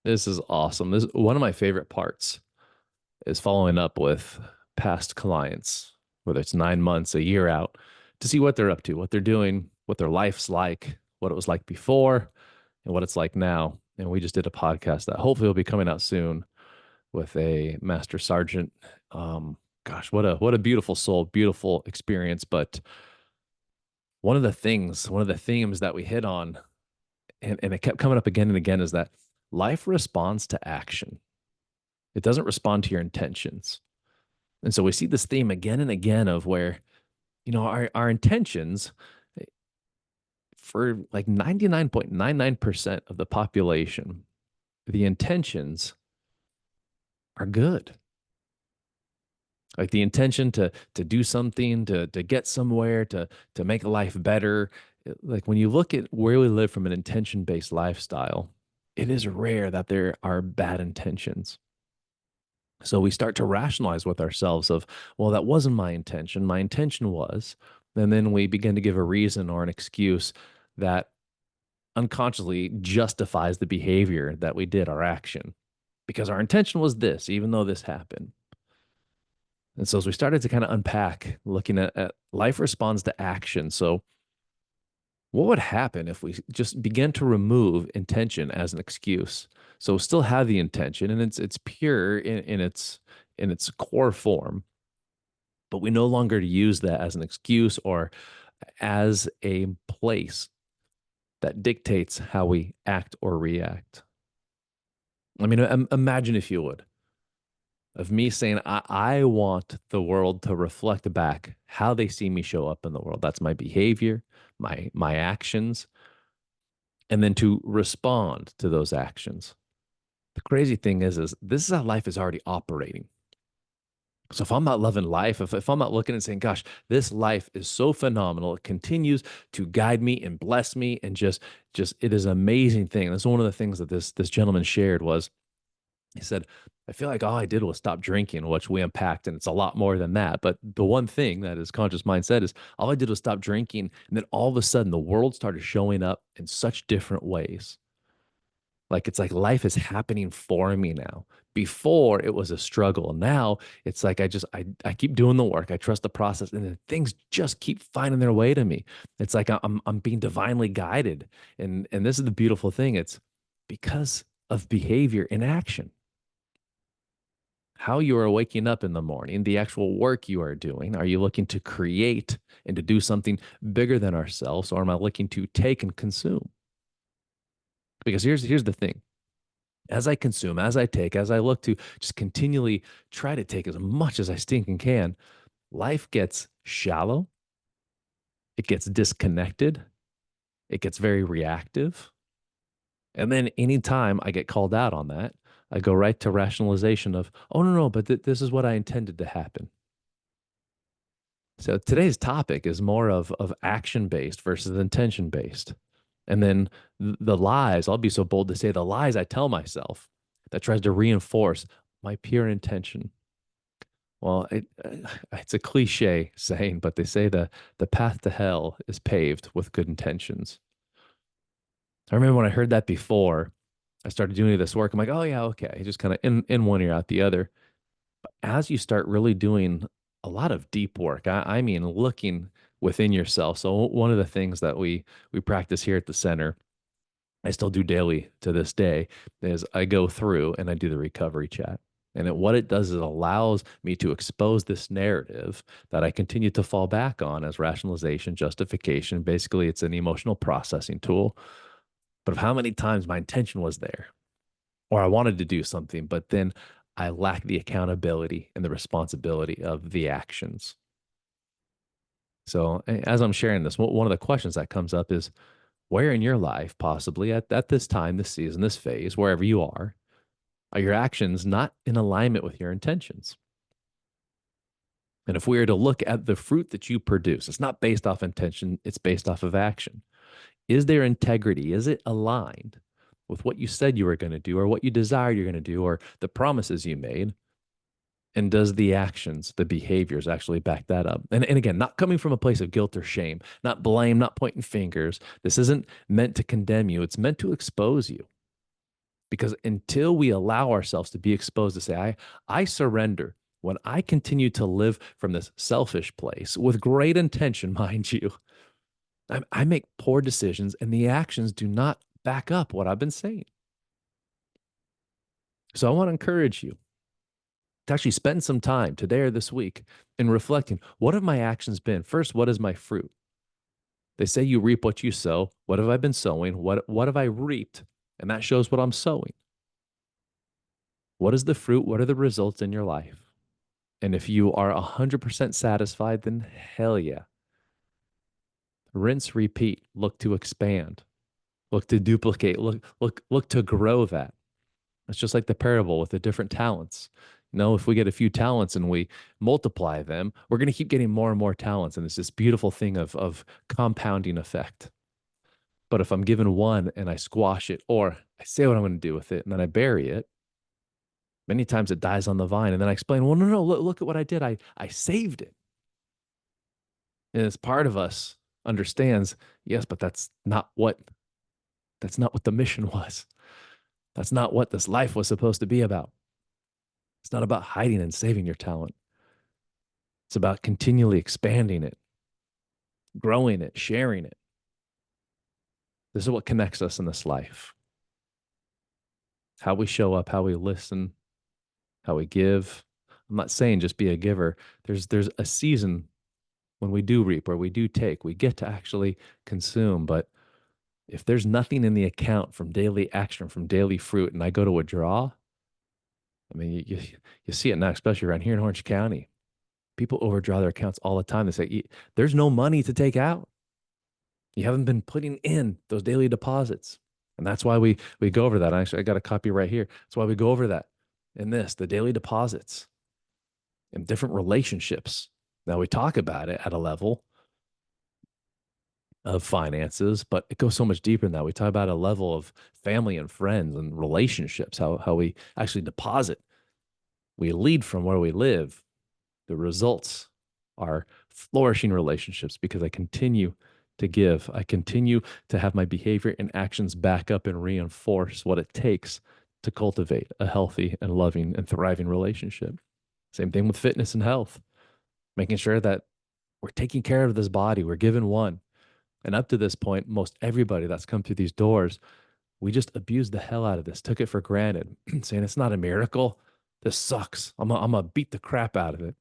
This is awesome. This one of my favorite parts is following up with past clients, whether it's 9 months, a year out, to see what they're up to, what they're doing, what their life's like, what it was like before, and what it's like now. And we just did a podcast that hopefully will be coming out soon with a master sergeant. Gosh, what a beautiful soul, beautiful experience. But one of the themes that we hit on, and it kept coming up again and again, is that life responds to action. It doesn't respond to your intentions. And so we see this theme again and again of where, our intentions for like 99.99% of the population, the intentions are good. Like the intention to do something, to get somewhere, to make life better. Like when you look at where we live from an intention-based lifestyle, it is rare that there are bad intentions. So we start to rationalize with ourselves of, well, that wasn't my intention. My intention was, and then we begin to give a reason or an excuse that unconsciously justifies the behavior that we did, our action, because our intention was this, even though this happened. And so as we started to kind of unpack, looking at life responds to action. So what would happen if we just began to remove intention as an excuse? So still have the intention and it's pure in its core form, but we no longer use that as an excuse or as a place that dictates how we act or react. I mean, imagine if you would, of me saying, I want the world to reflect back how they see me show up in the world. That's my behavior, my actions, and then to respond to those actions. The crazy thing is this is how life is already operating. So if I'm not loving life, if I'm not looking and saying, gosh, this life is so phenomenal, it continues to guide me and bless me and just it is an amazing thing. That's one of the things that this gentleman shared was he said, I feel like all I did was stop drinking, which we unpacked, and it's a lot more than that. But the one thing that his conscious mind said is all I did was stop drinking. And then all of a sudden the world started showing up in such different ways. Like it's like life is happening for me now. Before it was a struggle. Now it's like I keep doing the work. I trust the process, and then things just keep finding their way to me. It's like I'm being divinely guided. And this is the beautiful thing. It's because of behavior in action. How you are waking up in the morning, the actual work you are doing. Are you looking to create and to do something bigger than ourselves, or am I looking to take and consume? Because here's the thing. As I consume, as I take, as I look to just continually try to take as much as I stinking can, life gets shallow, it gets disconnected, it gets very reactive. And then anytime I get called out on that, I go right to rationalization of, oh, no, no, but this is what I intended to happen. So today's topic is more of action based versus intention based. And then the lies, I'll be so bold to say the lies I tell myself that tries to reinforce my pure intention. Well, it's a cliche saying, but they say the path to hell is paved with good intentions. I remember when I heard that before, I started doing this work. I'm like, oh yeah, okay. Just kind of in one ear out the other. As you start really doing a lot of deep work, I mean looking within yourself. So one of the things that we practice here at the center, I still do daily to this day, is I go through and I do the recovery chat. And what it does is it allows me to expose this narrative that I continue to fall back on as rationalization, justification. Basically, it's an emotional processing tool. But of how many times my intention was there, or I wanted to do something, but then I lack the accountability and the responsibility of the actions. So as I'm sharing this, one of the questions that comes up is where in your life, possibly at this time, this season, this phase, wherever you are your actions not in alignment with your intentions? And if we are to look at the fruit that you produce, it's not based off intention, it's based off of action. Is there integrity? Is it aligned with what you said you were going to do or what you desired you're going to do or the promises you made? And does the actions, the behaviors actually back that up? And again, not coming from a place of guilt or shame, not blame, not pointing fingers. This isn't meant to condemn you, it's meant to expose you. Because until we allow ourselves to be exposed to say, I surrender, when I continue to live from this selfish place with great intention, mind you, I make poor decisions and the actions do not back up what I've been saying. So I want to encourage you to actually spend some time today or this week in reflecting, what have my actions been? First, what is my fruit? They say you reap what you sow. What have I been sowing? What have I reaped? And that shows what I'm sowing. What is the fruit? What are the results in your life? And if you are 100% satisfied, then hell yeah. Rinse, repeat, look to expand, look to duplicate, look to grow that. It's just like the parable with the different talents. If we get a few talents and we multiply them, we're going to keep getting more and more talents. And it's this beautiful thing of compounding effect. But if I'm given one and I squash it, or I say what I'm going to do with it and then I bury it, many times it dies on the vine. And then I explain, well, no, look at what I did. I saved it. And as part of us understands, yes, but that's not what the mission was. That's not what this life was supposed to be about. It's not about hiding and saving your talent. It's about continually expanding it, growing it, sharing it. This is what connects us in this life. How we show up, how we listen, how we give. I'm not saying just be a giver. There's a season when we do reap or we do take. We get to actually consume. But if there's nothing in the account from daily action, from daily fruit, and I go to withdraw, I mean, you see it now, especially around here in Orange County. People overdraw their accounts all the time. They say, there's no money to take out. You haven't been putting in those daily deposits. And that's why we go over that. Actually, I got a copy right here. That's why we go over that in the daily deposits and different relationships. Now we talk about it at a level of finances, but it goes so much deeper than that. We talk about a level of family and friends and relationships, how we actually deposit. We lead from where we live. The results are flourishing relationships because I continue to give. I continue to have my behavior and actions back up and reinforce what it takes to cultivate a healthy and loving and thriving relationship. Same thing with fitness and health, making sure that we're taking care of this body. We're given one. And up to this point, most everybody that's come through these doors, we just abused the hell out of this, took it for granted, saying it's not a miracle. This sucks. I'm gonna beat the crap out of it.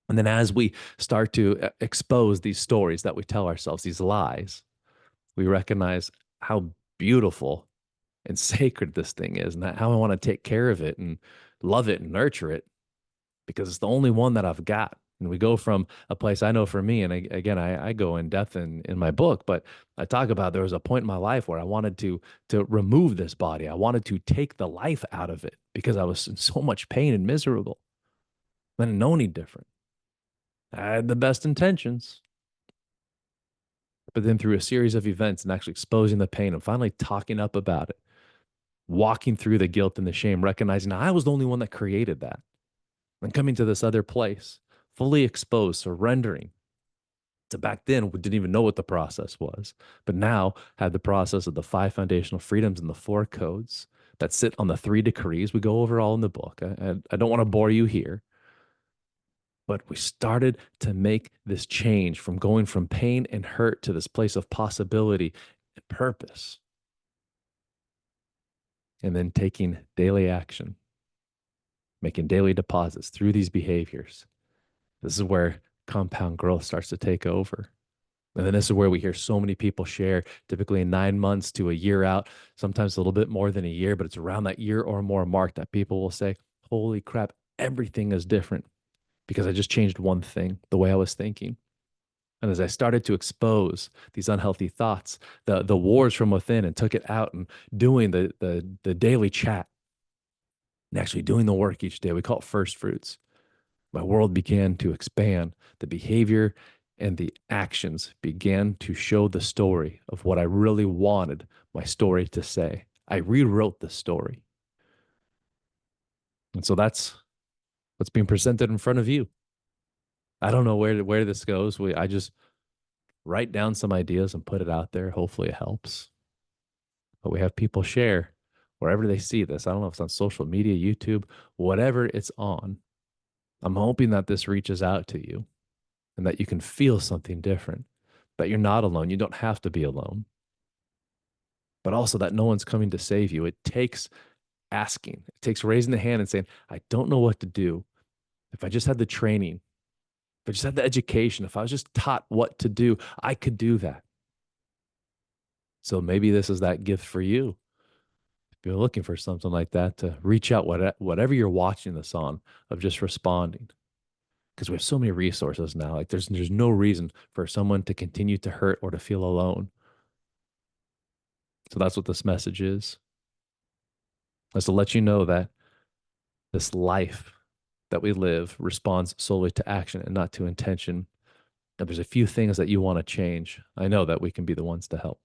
And then as we start to expose these stories that we tell ourselves, these lies, we recognize how beautiful and sacred this thing is and how I want to take care of it and love it and nurture it because it's the only one that I've got. And we go from a place I know for me, and again, I go in depth in my book, but I talk about there was a point in my life where I wanted to remove this body. I wanted to take the life out of it because I was in so much pain and miserable. I didn't know any different. I had the best intentions, but then through a series of events and actually exposing the pain and finally talking up about it, walking through the guilt and the shame, recognizing I was the only one that created that, and coming to this other place, fully exposed, surrendering. So back then, we didn't even know what the process was, but now had the process of the 5 foundational freedoms and the 4 codes that sit on the 3 decrees. We go over all in the book. I don't want to bore you here, but we started to make this change from going from pain and hurt to this place of possibility and purpose. And then taking daily action, making daily deposits through these behaviors. This is where compound growth starts to take over. And then this is where we hear so many people share, typically in 9 months to a year out, sometimes a little bit more than a year, but it's around that year or more mark that people will say, holy crap, everything is different because I just changed one thing, the way I was thinking. And as I started to expose these unhealthy thoughts, the wars from within, and took it out and doing the daily chat and actually doing the work each day, we call it first fruits. My world began to expand. The behavior and the actions began to show the story of what I really wanted my story to say. I rewrote the story. And so that's what's being presented in front of you. I don't know where this goes. I just write down some ideas and put it out there. Hopefully it helps. But we have people share wherever they see this. I don't know if it's on social media, YouTube, whatever it's on. I'm hoping that this reaches out to you and that you can feel something different, that you're not alone. You don't have to be alone, but also that no one's coming to save you. It takes asking, it takes raising the hand and saying, I don't know what to do. If I just had the training, if I just had the education, if I was just taught what to do, I could do that. So maybe this is that gift for you. If you're looking for something like that, to reach out, whatever you're watching this on, of just responding. Because we have so many resources now. Like there's no reason for someone to continue to hurt or to feel alone. So that's what this message is to let you know that this life that we live responds solely to action and not to intention. And there's a few things that you want to change. I know that we can be the ones to help.